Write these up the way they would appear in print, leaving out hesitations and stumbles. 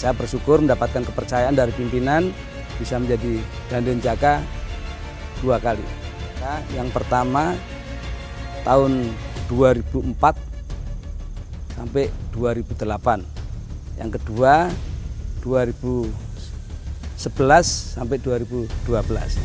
saya bersyukur mendapatkan kepercayaan dari pimpinan bisa menjadi Dandenjaka 2 kali. Nah, yang pertama tahun 2004 sampai 2008. Yang kedua 2011 sampai 2012.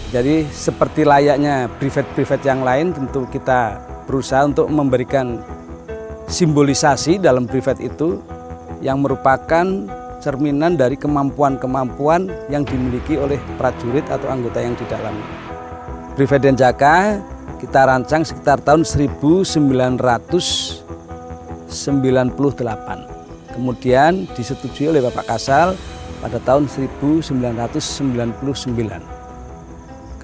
Jadi seperti layaknya privat-privat yang lain, tentu kita berusaha untuk memberikan simbolisasi dalam privat itu yang merupakan cerminan dari kemampuan-kemampuan yang dimiliki oleh prajurit atau anggota yang di dalamnya. Privat Denjaka kita rancang sekitar tahun 1998. Kemudian disetujui oleh Bapak Kasal pada tahun 1999.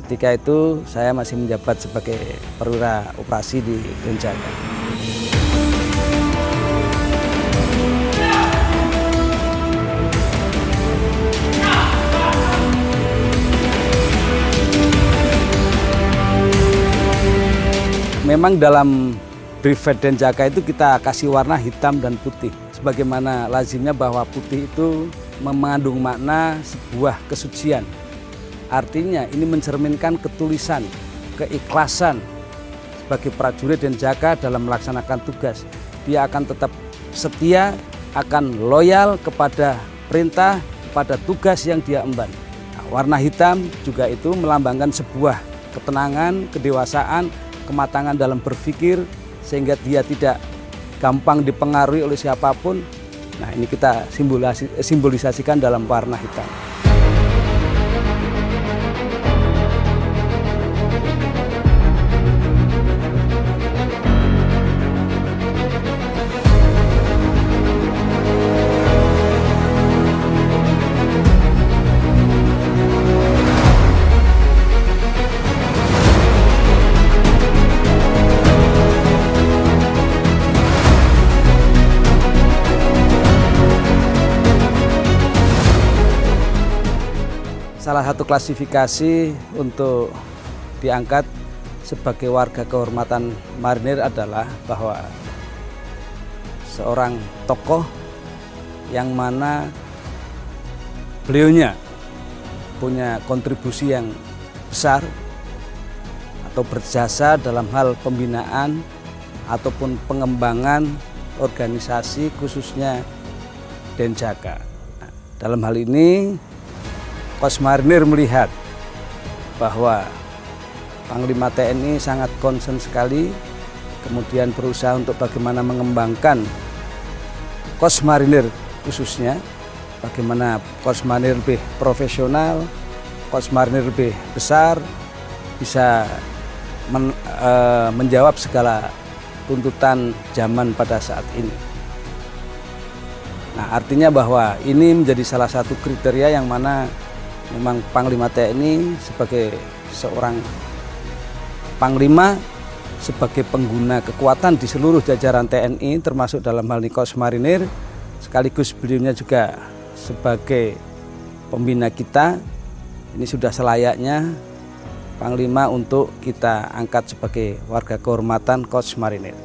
Ketika itu saya masih menjabat sebagai perwira operasi di Denjaka. Memang dalam Privat Denjaka itu kita kasih warna hitam dan putih. Sebagaimana lazimnya bahwa putih itu mengandung makna sebuah kesucian. Artinya ini mencerminkan ketulisan, keikhlasan sebagai prajurit Denjaka dalam melaksanakan tugas. Dia akan tetap setia, akan loyal kepada perintah, kepada tugas yang dia emban. Nah, warna hitam juga itu melambangkan sebuah ketenangan, kedewasaan, kematangan dalam berpikir, sehingga dia tidak gampang dipengaruhi oleh siapapun. Nah, ini kita simbolisasikan dalam warna hitam. Salah satu klasifikasi untuk diangkat sebagai warga kehormatan marinir adalah bahwa seorang tokoh yang mana beliaunya punya kontribusi yang besar atau berjasa dalam hal pembinaan ataupun pengembangan organisasi khususnya Denjaka. Nah, dalam hal ini Kos Marinir melihat bahwa Panglima TNI sangat concern sekali, kemudian berusaha untuk bagaimana mengembangkan Kos Marinir khususnya, bagaimana Kos Marinir lebih profesional, Kos Marinir lebih besar, bisa menjawab segala tuntutan zaman pada saat ini. Nah, artinya bahwa ini menjadi salah satu kriteria yang mana memang Panglima TNI sebagai seorang Panglima, sebagai pengguna kekuatan di seluruh jajaran TNI termasuk dalam hal ini Kos Marinir, sekaligus beliaunya juga sebagai pembina kita. Ini sudah selayaknya Panglima untuk kita angkat sebagai warga kehormatan Kos Marinir.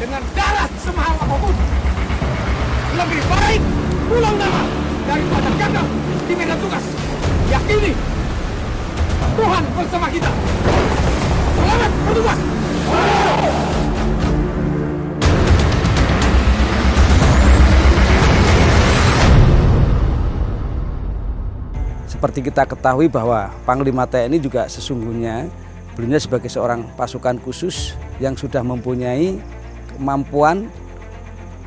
Dengan darah semahal apapun, lebih baik pulang bersama kita. Selamat bertugas. Seperti kita ketahui bahwa Panglima TNI juga sesungguhnya beliau sebagai seorang pasukan khusus yang sudah mempunyai kemampuan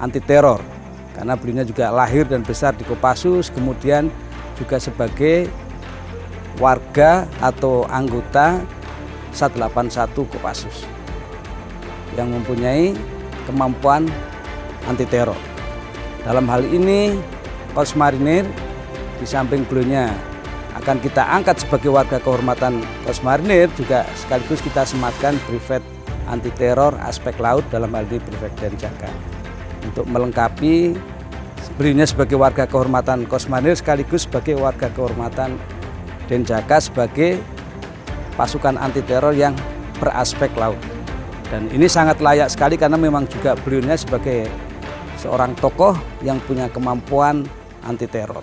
anti teror. Karena beliau juga lahir dan besar di Kopassus, kemudian juga sebagai warga atau anggota 181 Kopassus yang mempunyai kemampuan anti teror. Dalam hal ini Korps Marinir di samping beliau akan kita angkat sebagai warga kehormatan Korps Marinir, juga sekaligus kita sematkan Brevet Anti Teror Aspek Laut, dalam hal ini Brevet Denjaka, untuk melengkapi beliau sebagai warga kehormatan Korps Marinir sekaligus sebagai warga kehormatan Denjaka sebagai pasukan anti teror yang beraspek laut. Dan ini sangat layak sekali karena memang juga beliau sebagai seorang tokoh yang punya kemampuan anti teror.